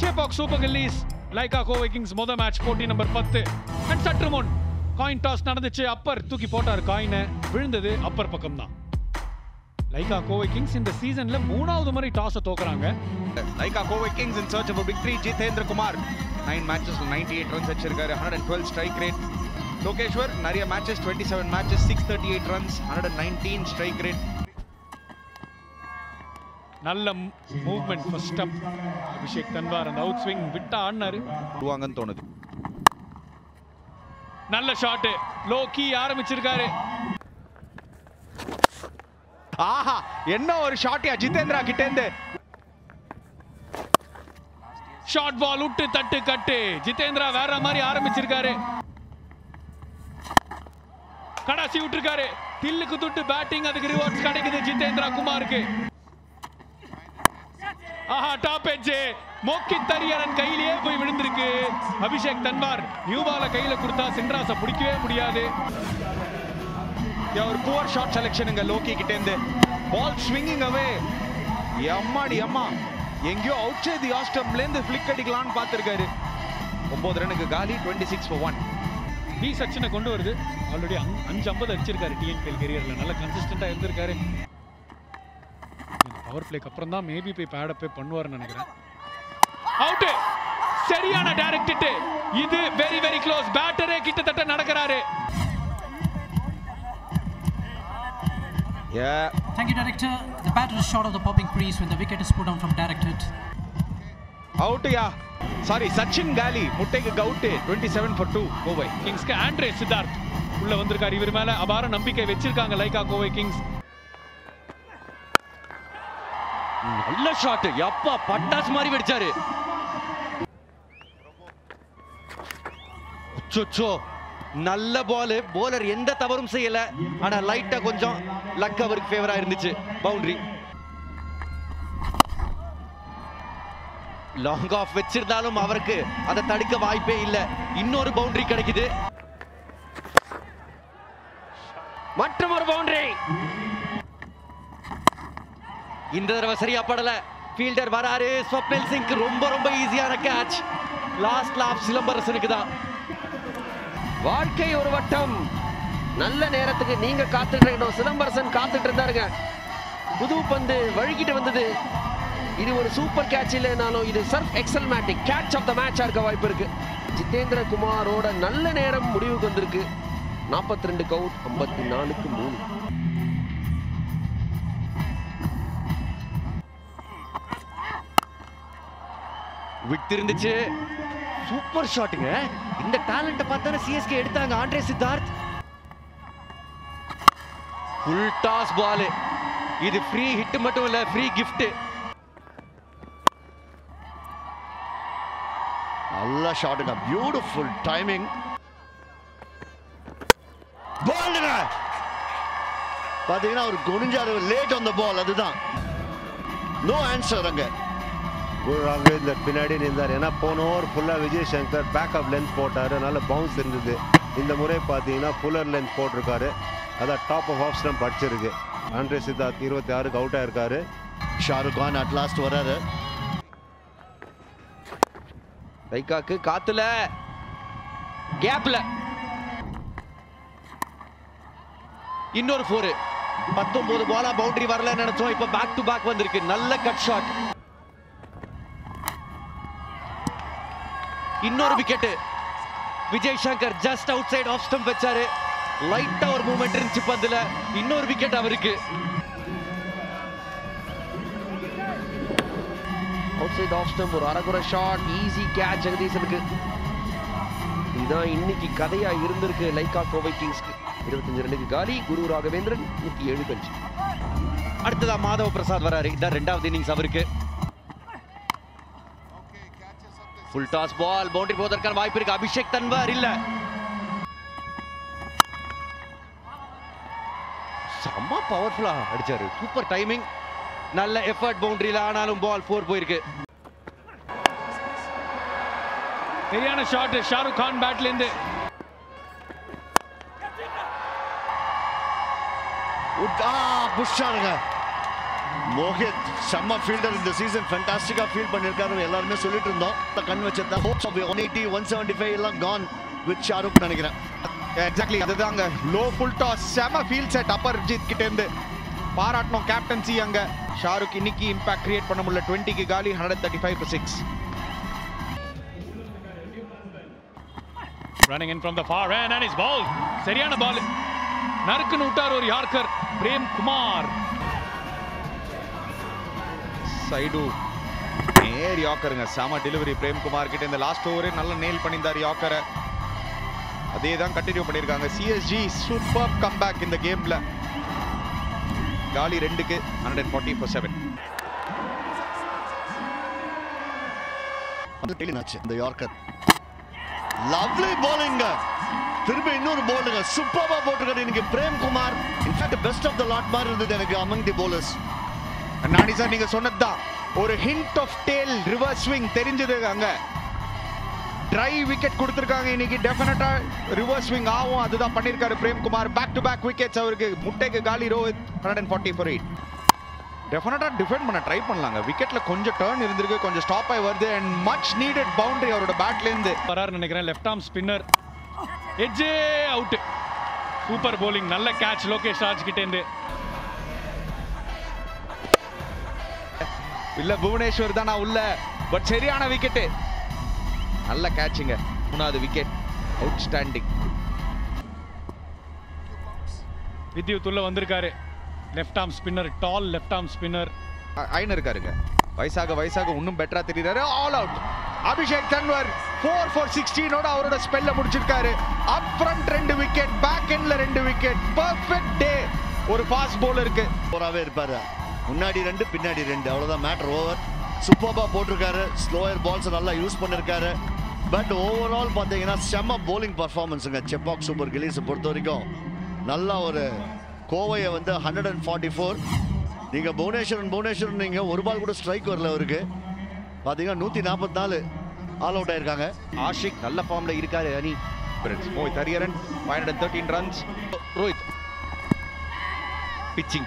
Chepauk Super Gillies Laika Kovai Kings மொத match போட்டி number 10 and சற்று முன் காயின் டாஸ் நடந்துச்சு. அப்பர் தூக்கி போட்டார் காயினை, விழுந்தது அப்பர் பக்கம் தான். லைகா கோவை கிங்ஸ் இந்த சீசன்ல 3வது முறை டாஸ் தோக்குறாங்க. Lyca Kovai Kings in search of a victory. Jitendra Kumar 9 matches 98 runs அடிச்சிருக்காரு, 112 strike rate. லோகேஷ்வர் நிறைய matches 27 matches 638 runs 119 strike rate. நல்ல மூவ்மெண்ட் ஃபர்ஸ்ட் அப். அபிஷேக் தன்வார் அந்த அவுட் ஸ்விங் விட்டா ஆடினாரு, விடுவாங்கன்னு தோணுது. நல்ல ஷாட், லோ கீ ஆரம்பிச்சிருக்காரு. ஆஹா, என்ன ஒரு ஷாட் ஜிதேந்திரா கிட்ட இருந்து. ஷார்ட் பால் விட்டு தட்டு கட்டு. ஜிதேந்திரா வேற மாதிரி ஆரம்பிச்சிருக்காரு, கடைசி விட்டுருக்காரு. தில்லுக்கு துட்டு பேட்டிங், அதுக்கு ரிவார்ட்ஸ் கிடைக்குது ஜிதேந்திரா குமாருக்கு. ஆஹா, டாப் எட்ஜ் மோக்கி தரியரன் கையிலேயே போய் விழுந்திருக்கு. அபிஷேக் தன்வார் நியூ பால கையில கொடுத்தா சின்ராஸை பிடிக்கவே முடியாது. ஒரு புவர் ஷாட் செலக்ஷனுங்க லோகி கிட்ட இருந்து. பால் ஸ்விங்கிங் அவே. அம்மாடி அம்மா, எங்கேயோ அவுட் சைட் தி ஆஃப் ஸ்டம்ப்ல இருந்து ஃபிளிக் அடிக்கலாம்னு பார்த்திருக்காரு. 9 ரனுக்கு காலி, 26 for 1. பி சச்சினை கொண்டு வருது. ஆல்ரெடி 550 அடிச்சிருக்காரு டிஎன்பிஎல் கரியர்ல, நல்ல கன்சிஸ்டன்டா இருந்திருக்காரு. பவர் பிளேக்கு அப்புறம் தான் மேபி போய் பேட் அப் பண்ணுவார்னு நினைக்கிறேன். அவுட், சரியான டைரக்ட் ஹிட். இது வெரி வெரி க்ளோஸ். பேட்டரே கிட்டத்தட்ட நடக்கறாரு. Thank you, director. The batter is short of the popping crease when the wicket is put down from direct hit. Out ya. Sorry, Sachin Gali முட்டைக்கு out. 27 for 2 Kovai கிங்ஸ்க்கு. Andre Siddharth உள்ள வந்திருக்காரு. இவர் மேல அபார நம்பிக்கை வச்சிருக்காங்க லைகா கோவை கிங்ஸ். நல்ல ஷாட், எப்பா பட்டாஸ் மாதிரி வெடிச்சாரு. சொச்சோ, நல்ல பால். போலர் எந்த தவறும் செய்யல, ஆனா லைட்டா கொஞ்சம் லக் அவருக்கு ஃபேவரா இருந்துச்சு. பவுண்டரி. லாங் ஆஃப் வச்சிருந்தாலும் அவருக்கு அதை தடுக்க வாய்ப்பே இல்ல. இன்னொரு பவுண்டரி கிடைக்குது. மற்றும் ஒரு பவுண்டரி. இந்த தடவை சரியா படல. ஃபீல்டர் வராரு. ஸ்வப்னில் சிங் ரொம்ப ரொம்ப ஈஸியான கேட்ச். லாஸ்ட் லாப் சிலம்பரசனுக்கு தான். வாழ்க்கை ஒரு வட்டம். நல்ல நேரத்துக்கு நீங்க காத்துட்டு இருக்கணும். சிலம்பரசன் காத்துட்டு இருந்தாருங்க. புது பந்து வழுகிட்டு வந்தது. இது ஒரு சூப்பர் கேட்ச் இல்லைனாலும் இது சர்ஃப் எக்ஸல்மேட்டிக் கேட்ச் ஆஃப் த மேட்சா இருக்க வாய்ப்பு இருக்கு. ஜிதேந்திர குமாரோட நல்ல நேரம் முடிவுக்கு வந்திருக்கு. 42 அவுட், 54க்கு 3. விட்டு இருந்துச்சு. சூப்பர் ஷாட்டுங்க. இந்த டேலண்ட பார்த்தானே சிஎஸ்கே எடுத்தாங்க. Andre Siddharth full toss ball. இது ஃப்ரீ ஹிட் மட்டும் இல்ல, ஃப்ரீ கிஃப்ட். நல்ல ஷாட்டுங்க, பியூட்டிஃபுல் டைமிங். பால்ங்க பாத்தீங்கன்னா ஒரு குனிஞ்சாரு, லேட் ஆன் த பால். அதுதான் நோ ஆன்சர். அங்க ராகவேந்தர் பின்னாடி நின்றார். ஏன்னா போன ஓவர் ஃபுல்லாக விஜய் சங்கர் பேக்கப் லென்த் போட்டார், அதனால பவுன்ஸ் இருந்தது. இந்த முறை பார்த்தீங்கன்னா ஃபுல்லர் லென்த் போட்டிருக்காரு, அதான் டாப் ஆஃப் ஸ்டம்ப் அடிச்சிருக்கு. ஆண்ட்ரே சித்தார்த் 26க்கு அவுட் ஆயிருக்காரு. ஷாருக் கான் அட் லாஸ்ட் வராரு. லைகாக்கு காத்துல கேப்ல இன்னொரு 4. 19 பாலா பவுண்டரி வரல நினைச்சோம். இப்ப பேக் டு பேக் வந்திருக்கு. நல்ல கட் ஷாட். இன்னொரு wicket. Vijay Shankar just outside off stump வச்சாரு. லைட்டா ஒரு மூவ்மெண்ட் இருந்துச்சு பந்துல. இன்னொரு விக்கெட் அவருக்கு. அவுட் சைட் ஆஃப் ஸ்டம்ப் ஒரு அரகுற ஷாட். ஈஸி கேட்ச் ஜெகதீசனுக்கு. இதுதான் இன்னைக்கு கதையா இருந்திருக்கு லைகா கோவை கிங்ஸ்க்கு. 25 ரனுக்கு காலி. குரு ராகவேந்திரன் 107 ரன்ஸ். அடுத்ததா மாதவ பிரசாத் வராரு. இதான் 2வது இன்னிங்ஸ் அவருக்கு. ஃபுல் டாஸ் பால். பவுண்டரி போவதற்கான வாய்ப்பு இருக்கு. அபிஷேக் தன்வார் இல்ல. செம்ம பவர்ஃபுல்லா அடிச்சாரு. Super timing. நல்ல எஃபர்ட் பவுண்டரியில, ஆனாலும் பால் 4 போயிருக்கு. சரியான ஷாட் ஷாருக் கான் பேட்ல இருந்து. புஷ்ஷானுங்க. மோஹித் செம்ம ஃபீல்டர் இந்த சீசன் ஃபேண்டாஸ்டிக்கா ஃபீல் பண்ணிருக்காரு எல்லாருமே சொல்லிட்டு இருந்தோம் கண் வச்சிருந்தா ஹோப்ஸ் ஆஃப் 180 175 எல்லாம் கான் வித் ஷாருக் நினைக்கிறேன் எக்ஸாக்ட்லி அதுதாங்க லோ ஃபுல் டாஸ் செம ஃபீல் செட் அப்பர் ஜித் கிட்ட இருந்து பாராட்டணும் கேப்டன்சி அங்க ஷாருக் இன்னைக்கு இம்பாக்ட் கிரியேட் பண்ண முடியல 20க்கு காலி 135 for 6 running in from the far end and his ball சரியான பால் நறுக்குன்னு விட்டார் ஒரு யார்க்கர் பிரேம் குமார் சைடு நேர் யாக்கருங்க செம டெலிவரி பிரேம் குமார் கிட்ட இந்த லாஸ்ட் ஓவரே நல்ல நேல் பண்ணியிருந்தார் யாக்கரை அதே தான் கண்டினியூ பண்ணியிருக்காங்க சிஎஸ்ஜி சூப்பர் கம்பேக் இந்த கேம்ல காலி 2க்கு 140 for 7 இந்த யார்க்கர் லவ்லி bowling திரும்ப இன்னொரு bowling சூப்பரா போட்டுருக்காரு இன்னைக்கு Prem Kumar in fact best of the lot மாதிரி இருந்தது எனக்கு among the bowlers Nani sir நீங்க சொன்னதுதான் ஒரு hint of tail reverse swing தெரிஞ்சது அங்க ட்ரை விக்கெட் கொடுத்திருக்காங்க இன்னைக்கு டெஃபினட்டா ரிவர்ஸ் ஸ்விங் ஆகும் அதுதான் பண்ணிருக்காரு Prem Kumar back to back wickets அவருக்கு முட்டைக்கு காலி ரோஹித் 140 for 8 டெஃபினட்டா டிஃபெண்ட் பண்ண ட்ரை பண்ணலாங்க விக்கெட்ல கொஞ்சம் டர்ன் இருந்திருக்கு கொஞ்சம் ஸ்டாப் ஆகி வருது அண்ட் மச் நீடட் பவுண்டரி அவரோட பேட்ல இருந்து வராரு நினைக்கிறேன் லெஃப்ட் ஆர்ம் ஸ்பின்னர் எட்ஜே அவுட் சூப்பர் bowling நல்ல கேட்ச் லோகேஷ் ராஜ் கிட்ட இருந்து இல்ல புவனேஸ்வர் தானா உள்ள பட் சரியான விக்கெட் நல்ல கேட்சுங்க மூணாவது விக்கெட் அவுட்ஸ்டாண்டிங் வித்யுத் உள்ள வந்திருக்காரு left arm spinner tall left arm spinner ஐன் இருக்காருங்க வயசாக இன்னும் பெட்டரா தெரியுறாரு all out Abhishek Tanwar 4 for 16 ஓட அவரோட ஸ்பெல்ல முடிச்சிருக்காரு அப் ஃப்ரண்ட் 2 விக்கெட் பேக் எண்ட்ல 2 விக்கெட் பெர்ஃபெக்ட் டே ஒரு ஃபாஸ்ட் பவுலருக்கு போராவே இருப்பாரு முன்னாடி 2 பின்னாடி 2 அவ்வளவுதான் மேட்டர் ஓவர் சூப்பர்பா போட்டிருக்காரு ஸ்லோயர் பால்ஸ் நல்லா யூஸ் பண்ணிருக்காரு பட் ஓவரால் பாத்தீங்கன்னா செம்ம bowling பர்ஃபார்மன்ஸுங்க செப்பாக் சூப்பர் கில்லிஸ் பொறுத்த வரைக்கும் நல்ல ஒரு கோவையை வந்து 144 நீங்க புவனேஸ்வரன் நீங்க ஒரு பால் கூட ஸ்ட்ரைக் வரல அவருக்கு பாத்தீங்கன்னா 144 ஆல் அவுட் ஆயிருக்காங்க ஆஷிக் நல்ல ஃபார்ம்ல இருக்காரு அனி மோஹித் ஹரியரன் 513 ரன்ஸ் ரோஹித்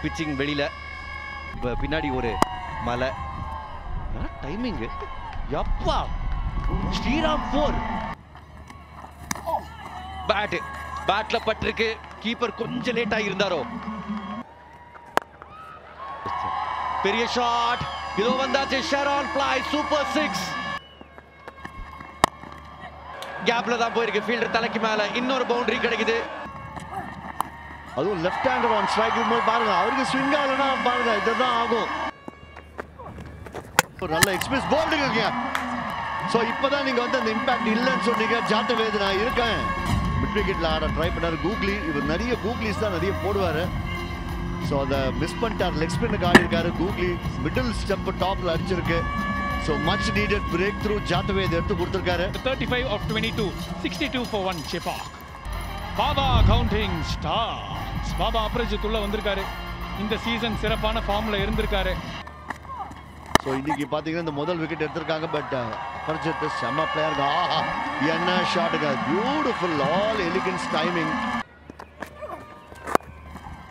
பிச்சிங் வெளியில பின்னாடி ஒரு மலை டைமிங் யப்பா ஸ்ரீராம் 4 பேட்ல பட்டிருக்கு கீப்பர் கொஞ்சம் லேட் ஆகி இருந்தாரோ பெரிய ஷாட் இதோ வந்தாச்சு ஷெரான் ஃப்ளை சூப்பர் 6 கேப்ல தான் போயிருக்கு ஃபீல்டர் தலைக்கு மேல இன்னொரு பவுண்டரி கிடைக்குது அதுவும் லெஃப்ட் ஹேண்டர் ஆன் ஸ்ட்ரைக் போது பாருங்க அவருக்கு ஸ்விங் ஆகலன்னா பாருங்க இதுதான் ஆகும் ஒரு நல்ல எக்ஸ்பிரஸ் போல்டிங் இருக்கீங்க ஸோ இப்போதான் நீங்க வந்து அந்த இம்பாக்ட் இல்லைன்னு சொன்னீங்க ஜாத்தவேத் நான் இருக்கேன் மிட் விக்கெட்ல ஆட ட்ரை பண்ணாரு கூகுளி இவர் நிறைய கூகுளிஸ் தான் நிறைய போடுவாரு ஸோ அதை மிஸ் பண்ணிட்டார் லெக் ஸ்பின்னுக்கு ஆடி இருக்காரு கூகுளி மிடில் ஸ்டெப் டாப்ல அடிச்சிருக்கு so much needed breakthrough Jathavedh எடுத்து கொடுத்துருக்காரு 35 of 22 62 for 1 Chepak Baba counting stars Baba Aparajith உள்ள வந்திருக்காரு இந்த சீசன் சிறப்பான ஃபார்ம்ல இருந்திருக்காரு ஸோ இன்னைக்கு பார்த்தீங்கன்னா இந்த முதல் விக்கெட் எடுத்திருக்காங்க பட் அபர்ஜித் செம்ம பிளேயருங்க ஆஹா என்ன ஷாட்டுங்க பியூட்டிஃபுல் ஆல் எலிகன்ஸ் டைமிங்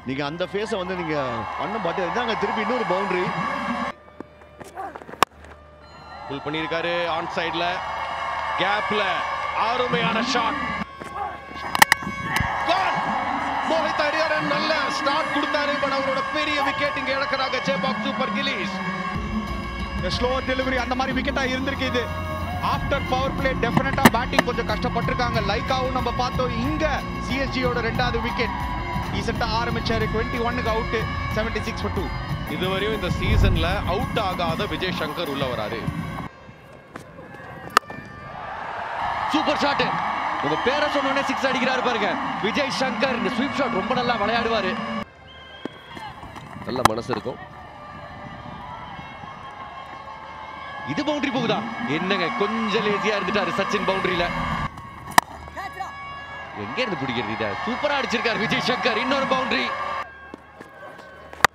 நீங்க அந்த ஃபேஸை வந்து நீங்க பண்ண மாட்டே இருந்தாங்க திருப்பி இன்னொரு பவுண்டரி புல் பண்ணியிருக்காரு ஆன் சைட்ல கேப்ல அருமையான ஷாட் மோஹித் ஹரியரன் நல்ல ஸ்டார்ட் கொடுத்தாரு பட் அவரோட பெரிய விக்கெட் இங்க இழக்கிறாங்க Chepauk Super Gillies slow delivery அந்த மாதிரி விக்கெட்டா இருந்திருக்கு இது ஆஃப்டர் பவர் பிளே டெஃபினட்டா பேட்டிங் கொஞ்சம் கஷ்டப்பட்டிருக்காங்க லைக்காவும் நம்ம பார்த்தோம் இங்க சிஎஸ்ஜியோட 2வது விக்கெட் டீசெண்டா ஆரம்பிச்சாரு 21க்கு அவுட் 76 for 2 இதுவரையும் இந்த சீசன்ல அவுட் ஆகாத விஜய் சங்கர் உள்ள வராரு சூப்பர் ஷாட் உங்க பேரை சொன்னோடனே 6 அடிக்கிறாரு பாருங்க விஜய் சங்கர் இந்த ஸ்வீப் ஷாட் ரொம்ப நல்லா விளையாடுவாரு நல்ல மனசு இருக்கும் இது பவுண்டரி போகுதா என்னங்க கொஞ்சம் லேசியா இருந்துட்டாரு சச்சின் பவுண்டரியில எங்க இருந்து பிடிக்கிறது இத சூப்பரா அடிச்சிருக்காரு விஜய் சங்கர் இன்னொரு பவுண்டரி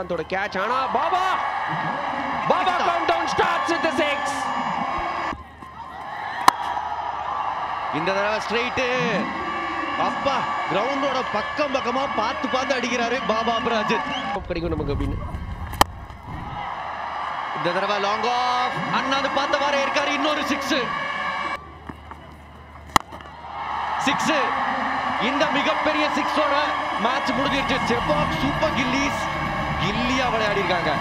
அதோட கேட்ச் ஆனா Baba count down starts with the 6 இந்த தடவை ஸ்ட்ரைட் அப்பா கிரவுண்டோட பக்கமா பார்த்து அடிக்கிறாரு பாபா அபராஜித் கிடைக்கும் நமக்கு அப்படின்னு இந்த தடவை லாங் ஆஃப் அண்ணாந்து பார்த்தவாறே இருக்காரு. இன்னொரு 6 இந்த மிகப்பெரிய 6ஓட மேட்ச் முடிஞ்சிருச்சு. செபாக் சூப்பர் கில்லியா விளையாடி இருக்காங்க.